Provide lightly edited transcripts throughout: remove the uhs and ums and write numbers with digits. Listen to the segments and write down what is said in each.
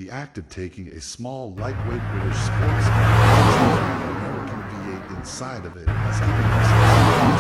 the act of taking a small, lightweight British sports car with an American V8 inside of it has given us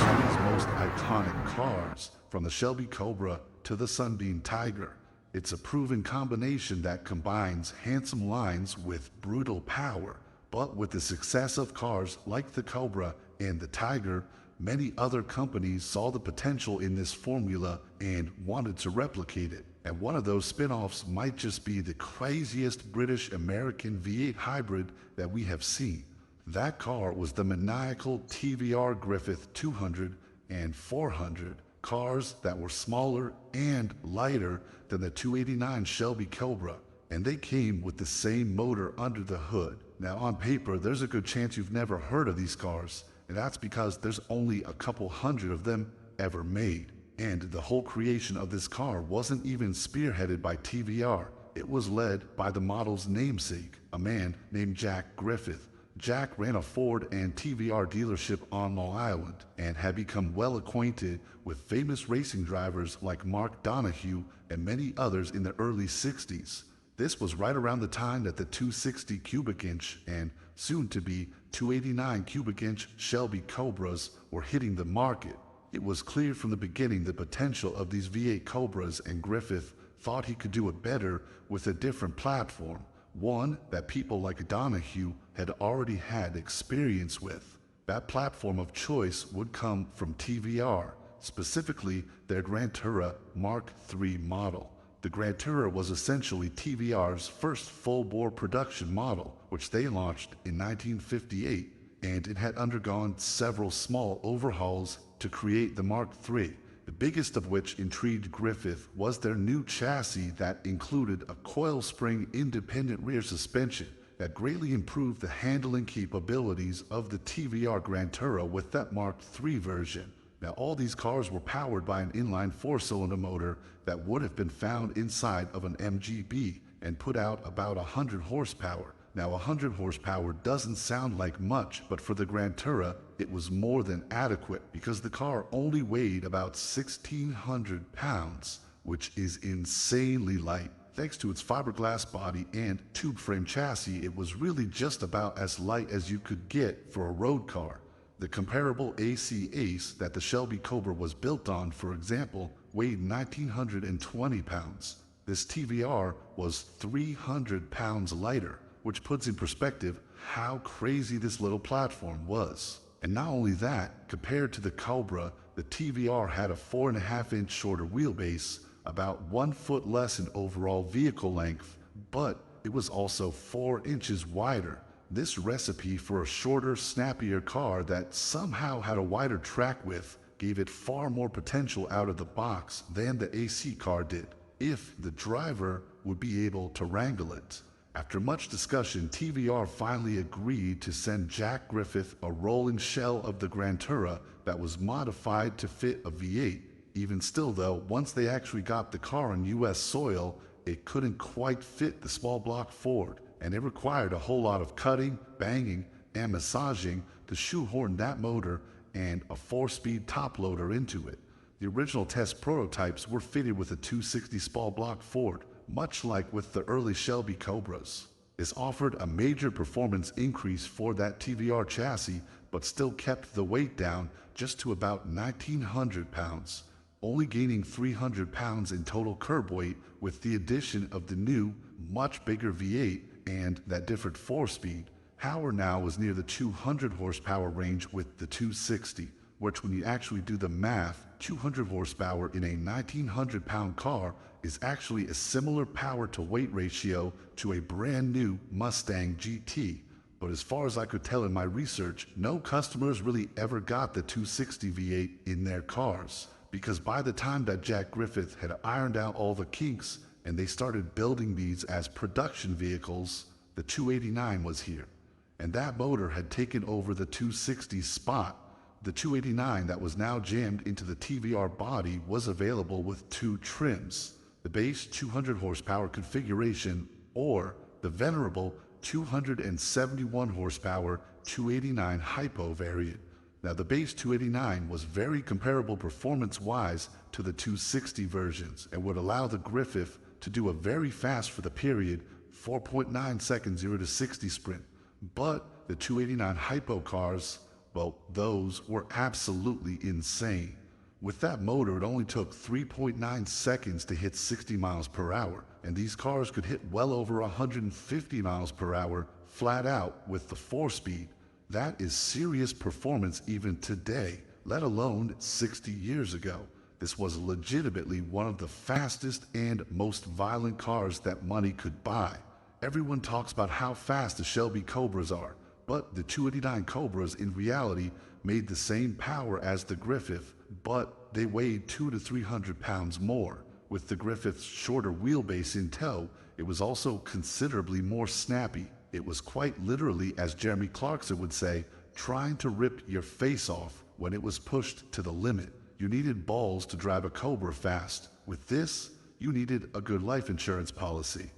some of history's most iconic cars, from the Shelby Cobra to the Sunbeam Tiger. It's a proven combination that combines handsome lines with brutal power. But with the success of cars like the Cobra and the Tiger, many other companies saw the potential in this formula and wanted to replicate it. And one of those spin-offs might just be the craziest British-American V8 hybrid that we have seen. That car was the maniacal TVR Griffith 200 and 400, cars that were smaller and lighter than the 289 Shelby Cobra, and they came with the same motor under the hood. Now, on paper, there's a good chance you've never heard of these cars, and that's because there's only a couple hundred of them ever made. And the whole creation of this car wasn't even spearheaded by TVR. It was led by the model's namesake, a man named Jack Griffith. Jack ran a Ford and TVR dealership on Long Island and had become well acquainted with famous racing drivers like Mark Donohue and many others in the early 60s. This was right around the time that the 260 cubic inch and soon-to-be 289 cubic inch Shelby Cobras were hitting the market. It was clear from the beginning the potential of these V8 Cobras, and Griffith thought he could do it better with a different platform, one that people like Donohue had already had experience with. That platform of choice would come from TVR, specifically their Grantura Mark III model. The Grantura was essentially TVR's first full-bore production model, which they launched in 1958, and it had undergone several small overhauls to create the Mark III, the biggest of which intrigued Griffith was their new chassis that included a coil spring independent rear suspension that greatly improved the handling capabilities of the TVR Grantura with that Mark III version. Now, all these cars were powered by an inline four-cylinder motor that would have been found inside of an MGB and put out about 100 horsepower. Now, 100 horsepower doesn't sound like much, but for the Grantura, it was more than adequate because the car only weighed about 1,600 pounds, which is insanely light. Thanks to its fiberglass body and tube frame chassis, it was really just about as light as you could get for a road car. The comparable AC Ace that the Shelby Cobra was built on, for example, weighed 1,920 pounds. This TVR was 300 pounds lighter, which puts in perspective how crazy this little platform was. And not only that, compared to the Cobra, the TVR had a 4.5-inch shorter wheelbase, about 1 foot less in overall vehicle length, but it was also 4 inches wider. This recipe for a shorter, snappier car that somehow had a wider track width gave it far more potential out of the box than the AC car did, if the driver would be able to wrangle it. After much discussion, TVR finally agreed to send Jack Griffith a rolling shell of the Grantura that was modified to fit a V8. Even still though, once they actually got the car on US soil, it couldn't quite fit the small block Ford, and it required a whole lot of cutting, banging, and massaging to shoehorn that motor and a 4-speed top loader into it. The original test prototypes were fitted with a 260 small block Ford, much like with the early Shelby Cobras. This offered a major performance increase for that TVR chassis, but still kept the weight down just to about 1,900 pounds, only gaining 300 pounds in total curb weight with the addition of the new, much bigger V8 and that different 4-speed. Power now was near the 200 horsepower range with the 260, which when you actually do the math, 200 horsepower in a 1,900 pound car is actually a similar power to weight ratio to a brand new Mustang GT. But as far as I could tell in my research, no customers really ever got the 260 V8 in their cars, because by the time that Jack Griffith had ironed out all the kinks and they started building these as production vehicles, the 289 was here. And that motor had taken over the 260 spot. The 289 that was now jammed into the TVR body was available with 2 trims: the base 200 horsepower configuration or the venerable 271 horsepower 289 Hypo variant. Now, the base 289 was very comparable performance-wise to the 260 versions and would allow the Griffith to do a very fast, for the period, 4.9 second 0 to 60 sprint. But the 289 hypo cars, well, those were absolutely insane. With that motor, it only took 3.9 seconds to hit 60 miles per hour, and these cars could hit well over 150 miles per hour flat out with the 4-speed. That is serious performance even today, let alone 60 years ago. This was legitimately one of the fastest and most violent cars that money could buy. Everyone talks about how fast the Shelby Cobras are, but the 289 Cobras in reality made the same power as the Griffith, but they weighed 200 to 300 pounds more. With the Griffith's shorter wheelbase in tow, it was also considerably more snappy. It was quite literally, as Jeremy Clarkson would say, trying to rip your face off when it was pushed to the limit. You needed balls to drive a Cobra fast. With this, you needed a good life insurance policy.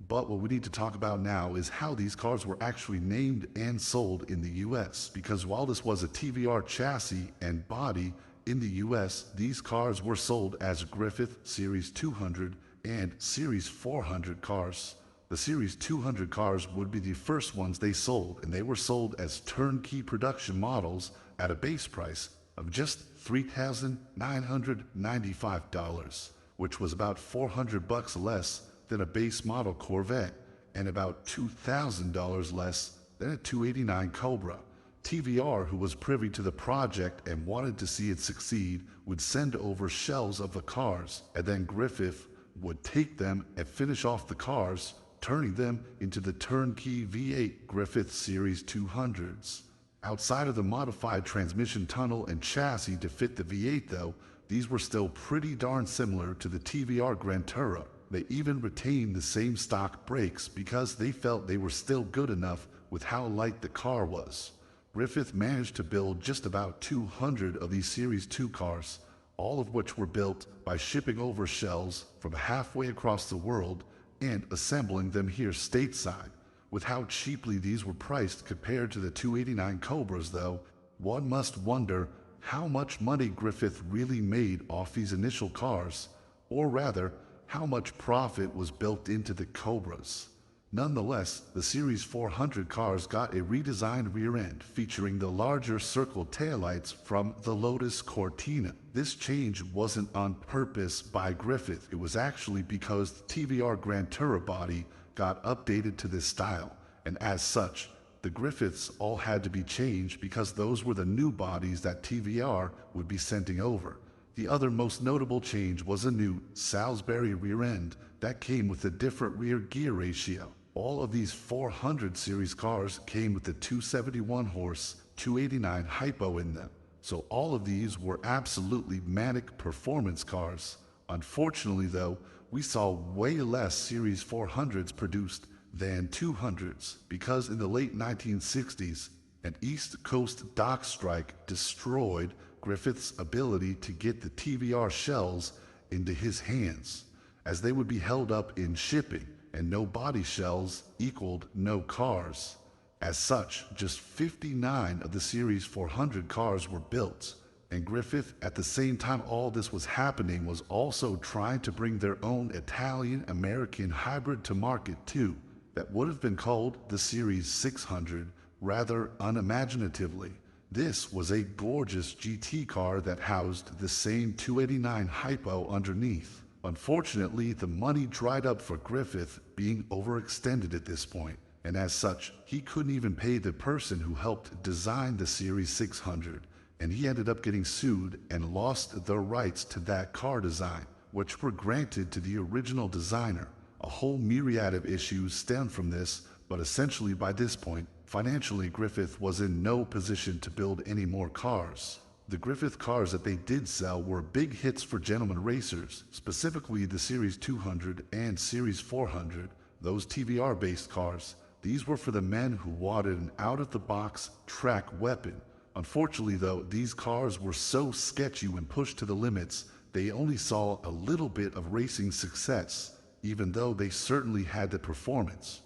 But what we need to talk about now is how these cars were actually named and sold in the US, because while this was a TVR chassis and body, in the US, these cars were sold as Griffith Series 200 and Series 400 cars. The Series 200 cars would be the first ones they sold, and they were sold as turnkey production models at a base price of just $3,995, which was about $400 less than a base model Corvette and about $2,000 less than a 289 Cobra. TVR, who was privy to the project and wanted to see it succeed, would send over shells of the cars, and then Griffith would take them and finish off the cars, turning them into the turnkey V8 Griffith Series 200s. Outside of the modified transmission tunnel and chassis to fit the V8 though, these were still pretty darn similar to the TVR Grantura. They even retained the same stock brakes because they felt they were still good enough with how light the car was. Griffith managed to build just about 200 of these Series 2 cars, all of which were built by shipping over shells from halfway across the world and assembling them here stateside. With how cheaply these were priced compared to the 289 Cobras though, one must wonder how much money Griffith really made off these initial cars, or rather, how much profit was built into the Cobras. Nonetheless, the Series 400 cars got a redesigned rear end featuring the larger circle taillights from the Lotus Cortina. This change wasn't on purpose by Griffith, it was actually because the TVR Grantura body got updated to this style, and as such, the Griffiths all had to be changed because those were the new bodies that TVR would be sending over. The other most notable change was a new Salisbury rear end that came with a different rear gear ratio. All of these 400 series cars came with the 271 horse 289 hypo in them, so all of these were absolutely manic performance cars. Unfortunately though, we saw way less Series 400s produced than 200s because in the late 1960s, an East Coast dock strike destroyed Griffith's ability to get the TVR shells into his hands, as they would be held up in shipping, and no body shells equaled no cars. As such, just 59 of the Series 400 cars were built, and Griffith, at the same time all this was happening, was also trying to bring their own Italian-American hybrid to market too, that would have been called the Series 600 rather unimaginatively. This was a gorgeous GT car that housed the same 289 hypo underneath. Unfortunately, the money dried up for Griffith, being overextended at this point, and as such, he couldn't even pay the person who helped design the Series 600, and he ended up getting sued and lost the rights to that car design, which were granted to the original designer. A whole myriad of issues stemmed from this, but essentially by this point, financially Griffith was in no position to build any more cars. The Griffith cars that they did sell were big hits for gentleman racers, specifically the Series 200 and Series 400, those TVR-based cars. These were for the men who wanted an out-of-the-box track weapon. Unfortunately though, these cars were so sketchy when pushed to the limits, they only saw a little bit of racing success, even though they certainly had the performance.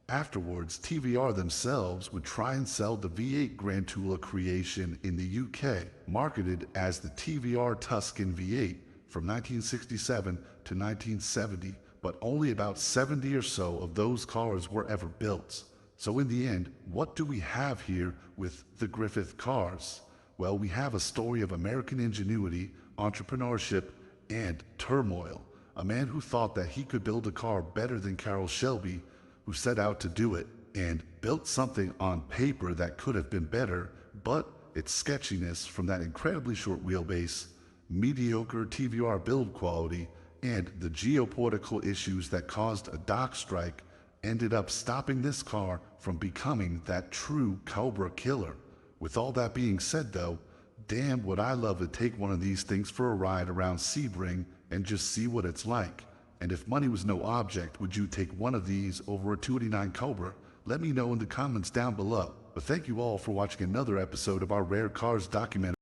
Afterwards, TVR themselves would try and sell the V8 Grantula creation in the UK, marketed as the TVR Tuscan V8 from 1967 to 1970, but only about 70 or so of those cars were ever built. So in the end, what do we have here with the Griffith cars? Well, we have a story of American ingenuity, entrepreneurship, and turmoil. A man who thought that he could build a car better than Carroll Shelby, who set out to do it, and built something on paper that could have been better, but its sketchiness from that incredibly short wheelbase, mediocre TVR build quality, and the geopolitical issues that caused a dock strike ended up stopping this car from becoming that true Cobra killer. With all that being said though, damn would I love to take one of these things for a ride around Sebring and just see what it's like. And if money was no object, would you take one of these over a 289 Cobra? Let me know in the comments down below. But thank you all for watching another episode of our Rare Cars documentary.